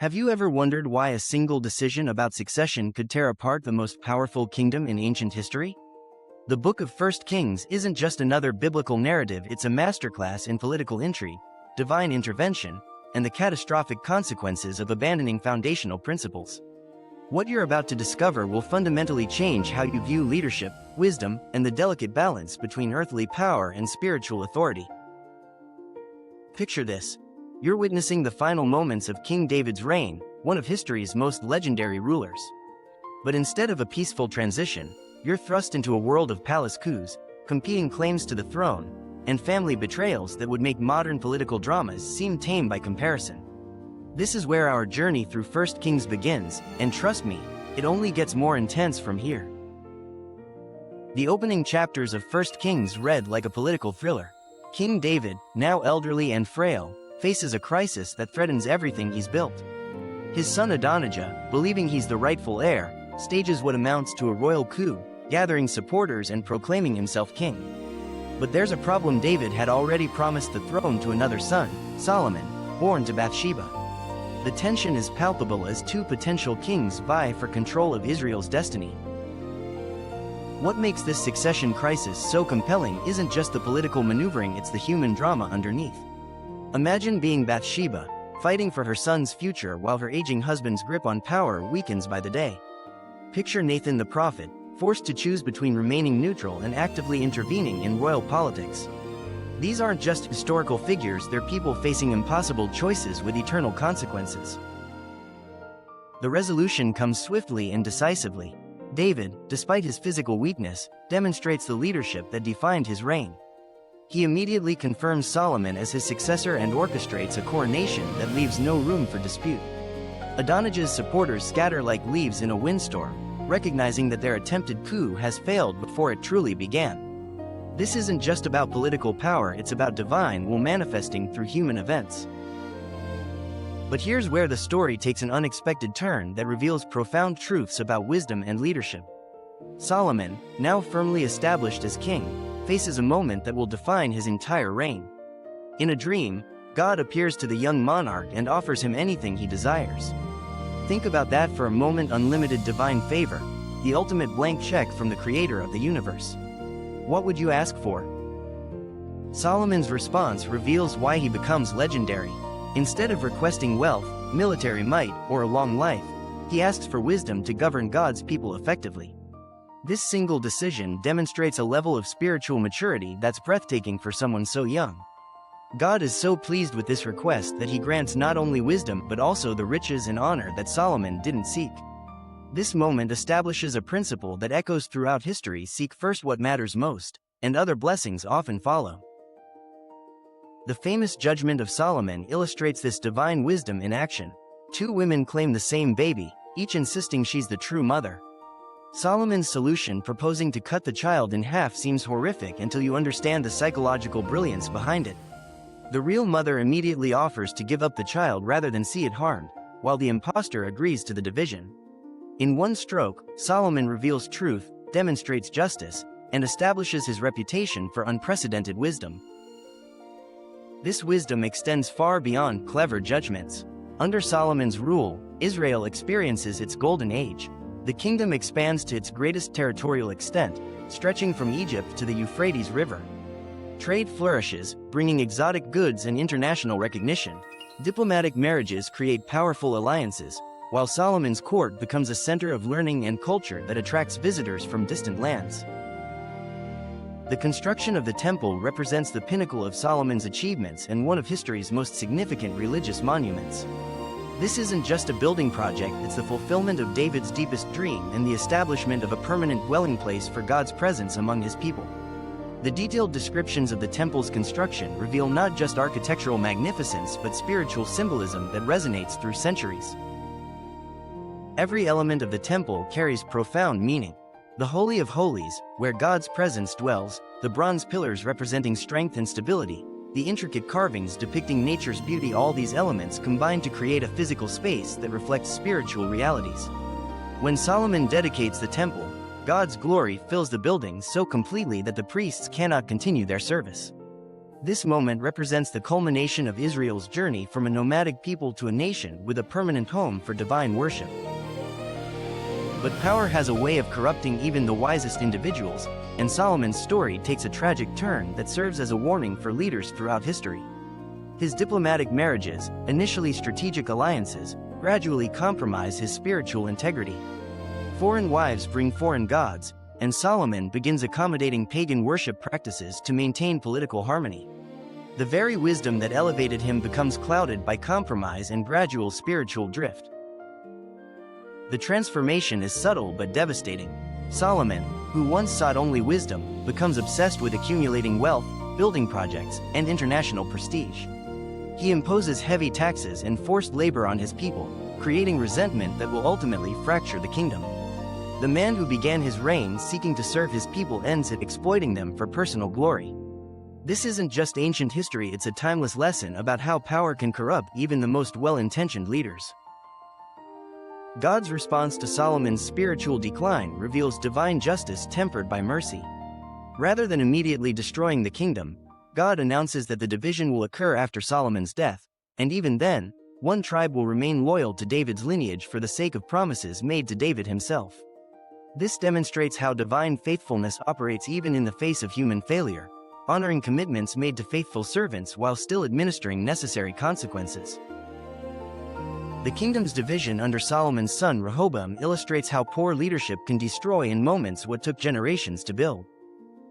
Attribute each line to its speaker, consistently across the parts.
Speaker 1: Have you ever wondered why a single decision about succession could tear apart the most powerful kingdom in ancient history? The book of 1 Kings isn't just another biblical narrative, it's a masterclass in political intrigue, divine intervention, and the catastrophic consequences of abandoning foundational principles. What you're about to discover will fundamentally change how you view leadership, wisdom, and the delicate balance between earthly power and spiritual authority. Picture this. You're witnessing the final moments of King David's reign, one of history's most legendary rulers. But instead of a peaceful transition, you're thrust into a world of palace coups, competing claims to the throne, and family betrayals that would make modern political dramas seem tame by comparison. This is where our journey through 1 Kings begins, and trust me, it only gets more intense from here. The opening chapters of 1 Kings read like a political thriller. King David, now elderly and frail, faces a crisis that threatens everything he's built. His son Adonijah, believing he's the rightful heir, stages what amounts to a royal coup, gathering supporters and proclaiming himself king. But there's a problem. David had already promised the throne to another son, Solomon, born to Bathsheba. The tension is palpable as two potential kings vie for control of Israel's destiny. What makes this succession crisis so compelling isn't just the political maneuvering, it's the human drama underneath. Imagine being Bathsheba, fighting for her son's future while her aging husband's grip on power weakens by the day. Picture Nathan the prophet, forced to choose between remaining neutral and actively intervening in royal politics. These aren't just historical figures, they're people facing impossible choices with eternal consequences. The resolution comes swiftly and decisively. David, despite his physical weakness, demonstrates the leadership that defined his reign. He immediately confirms Solomon as his successor and orchestrates a coronation that leaves no room for dispute. Adonijah's supporters scatter like leaves in a windstorm, recognizing that their attempted coup has failed before it truly began. This isn't just about political power, it's about divine will manifesting through human events. But here's where the story takes an unexpected turn that reveals profound truths about wisdom and leadership. Solomon, now firmly established as king, faces a moment that will define his entire reign. In a dream, God appears to the young monarch and offers him anything he desires. Think about that for a moment. Unlimited divine favor, the ultimate blank check from the creator of the universe. What would you ask for? Solomon's response reveals why he becomes legendary. Instead of requesting wealth, military might, or a long life, he asks for wisdom to govern God's people effectively. This single decision demonstrates a level of spiritual maturity that's breathtaking for someone so young. God is so pleased with this request that he grants not only wisdom but also the riches and honor that Solomon didn't seek. This moment establishes a principle that echoes throughout history: seek first what matters most, and other blessings often follow. The famous Judgment of Solomon illustrates this divine wisdom in action. Two women claim the same baby, each insisting she's the true mother. Solomon's solution, proposing to cut the child in half, seems horrific until you understand the psychological brilliance behind it. The real mother immediately offers to give up the child rather than see it harmed, while the impostor agrees to the division. In one stroke, Solomon reveals truth, demonstrates justice, and establishes his reputation for unprecedented wisdom. This wisdom extends far beyond clever judgments. Under Solomon's rule, Israel experiences its golden age. The kingdom expands to its greatest territorial extent, stretching from Egypt to the Euphrates River. Trade flourishes, bringing exotic goods and international recognition. Diplomatic marriages create powerful alliances, while Solomon's court becomes a center of learning and culture that attracts visitors from distant lands. The construction of the temple represents the pinnacle of Solomon's achievements and one of history's most significant religious monuments. This isn't just a building project, it's the fulfillment of David's deepest dream and the establishment of a permanent dwelling place for God's presence among his people. The detailed descriptions of the temple's construction reveal not just architectural magnificence but spiritual symbolism that resonates through centuries. Every element of the temple carries profound meaning. The Holy of Holies, where God's presence dwells, the bronze pillars representing strength and stability, the intricate carvings depicting nature's beauty, all these elements combine to create a physical space that reflects spiritual realities. When Solomon dedicates the temple, God's glory fills the building so completely that the priests cannot continue their service. This moment represents the culmination of Israel's journey from a nomadic people to a nation with a permanent home for divine worship. But power has a way of corrupting even the wisest individuals, and Solomon's story takes a tragic turn that serves as a warning for leaders throughout history. His diplomatic marriages, initially strategic alliances, gradually compromise his spiritual integrity. Foreign wives bring foreign gods, and Solomon begins accommodating pagan worship practices to maintain political harmony. The very wisdom that elevated him becomes clouded by compromise and gradual spiritual drift. The transformation is subtle but devastating. Solomon, who once sought only wisdom, becomes obsessed with accumulating wealth, building projects, and international prestige. He imposes heavy taxes and forced labor on his people, creating resentment that will ultimately fracture the kingdom. The man who began his reign seeking to serve his people ends up exploiting them for personal glory. This isn't just ancient history, it's a timeless lesson about how power can corrupt even the most well-intentioned leaders. God's response to Solomon's spiritual decline reveals divine justice tempered by mercy. Rather than immediately destroying the kingdom, God announces that the division will occur after Solomon's death, and even then, one tribe will remain loyal to David's lineage for the sake of promises made to David himself. This demonstrates how divine faithfulness operates even in the face of human failure, honoring commitments made to faithful servants while still administering necessary consequences. The kingdom's division under Solomon's son Rehoboam illustrates how poor leadership can destroy in moments what took generations to build.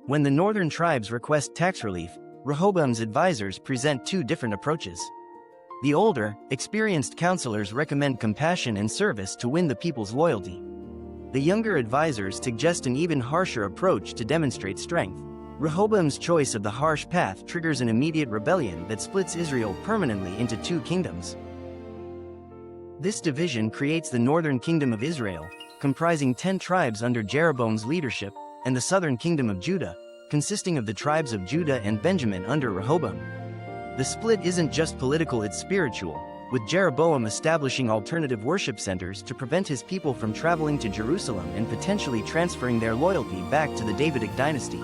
Speaker 1: When the northern tribes request tax relief, Rehoboam's advisors present two different approaches. The older, experienced counselors recommend compassion and service to win the people's loyalty. The younger advisors suggest an even harsher approach to demonstrate strength. Rehoboam's choice of the harsh path triggers an immediate rebellion that splits Israel permanently into two kingdoms. This division creates the northern kingdom of Israel, comprising 10 tribes under Jeroboam's leadership, and the southern kingdom of Judah, consisting of the tribes of Judah and Benjamin under Rehoboam. The split isn't just political, it's spiritual, with Jeroboam establishing alternative worship centers to prevent his people from traveling to Jerusalem and potentially transferring their loyalty back to the Davidic dynasty.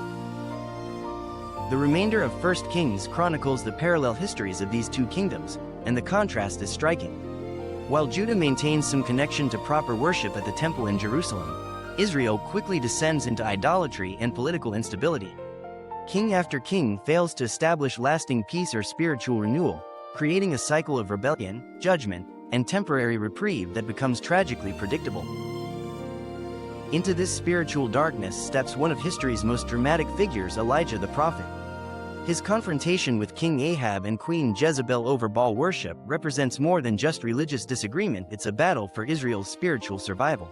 Speaker 1: The remainder of 1 Kings chronicles the parallel histories of these two kingdoms, and the contrast is striking. While Judah maintains some connection to proper worship at the temple in Jerusalem, Israel quickly descends into idolatry and political instability. King after king fails to establish lasting peace or spiritual renewal, creating a cycle of rebellion, judgment, and temporary reprieve that becomes tragically predictable. Into this spiritual darkness steps one of history's most dramatic figures, Elijah the prophet. His confrontation with King Ahab and Queen Jezebel over Baal worship represents more than just religious disagreement, it's a battle for Israel's spiritual survival.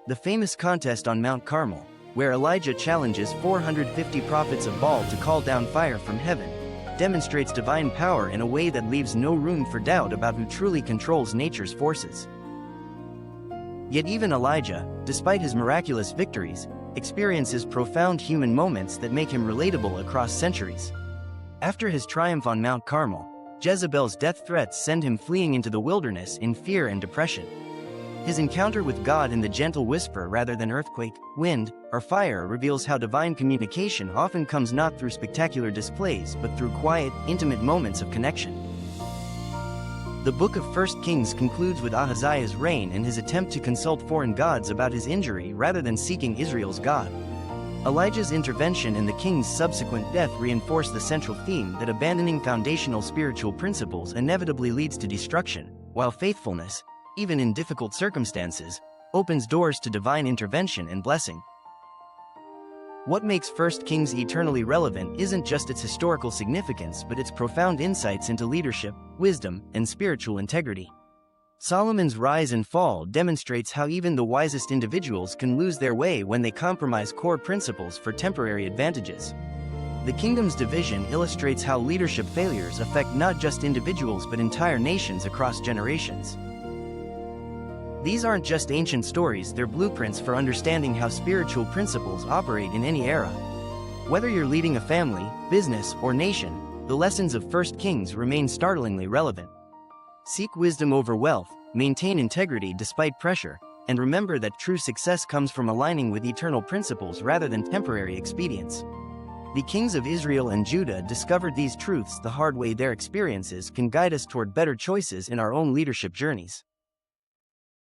Speaker 1: The famous contest on Mount Carmel, where Elijah challenges 450 prophets of Baal to call down fire from heaven, demonstrates divine power in a way that leaves no room for doubt about who truly controls nature's forces. Yet even Elijah, despite his miraculous victories, experiences profound human moments that make him relatable across centuries. After his triumph on Mount Carmel, Jezebel's death threats send him fleeing into the wilderness in fear and depression. His encounter with God in the gentle whisper rather than earthquake, wind, or fire reveals how divine communication often comes not through spectacular displays but through quiet, intimate moments of connection. The book of 1 Kings concludes with Ahaziah's reign and his attempt to consult foreign gods about his injury rather than seeking Israel's God. Elijah's intervention and the king's subsequent death reinforce the central theme that abandoning foundational spiritual principles inevitably leads to destruction, while faithfulness, even in difficult circumstances, opens doors to divine intervention and blessing. What makes 1 Kings eternally relevant isn't just its historical significance but its profound insights into leadership, wisdom, and spiritual integrity. Solomon's rise and fall demonstrates how even the wisest individuals can lose their way when they compromise core principles for temporary advantages. The kingdom's division illustrates how leadership failures affect not just individuals but entire nations across generations. These aren't just ancient stories, they're blueprints for understanding how spiritual principles operate in any era. Whether you're leading a family, business, or nation, the lessons of 1 Kings remain startlingly relevant. Seek wisdom over wealth, maintain integrity despite pressure, and remember that true success comes from aligning with eternal principles rather than temporary expedience. The kings of Israel and Judah discovered these truths the hard way. Their experiences can guide us toward better choices in our own leadership journeys.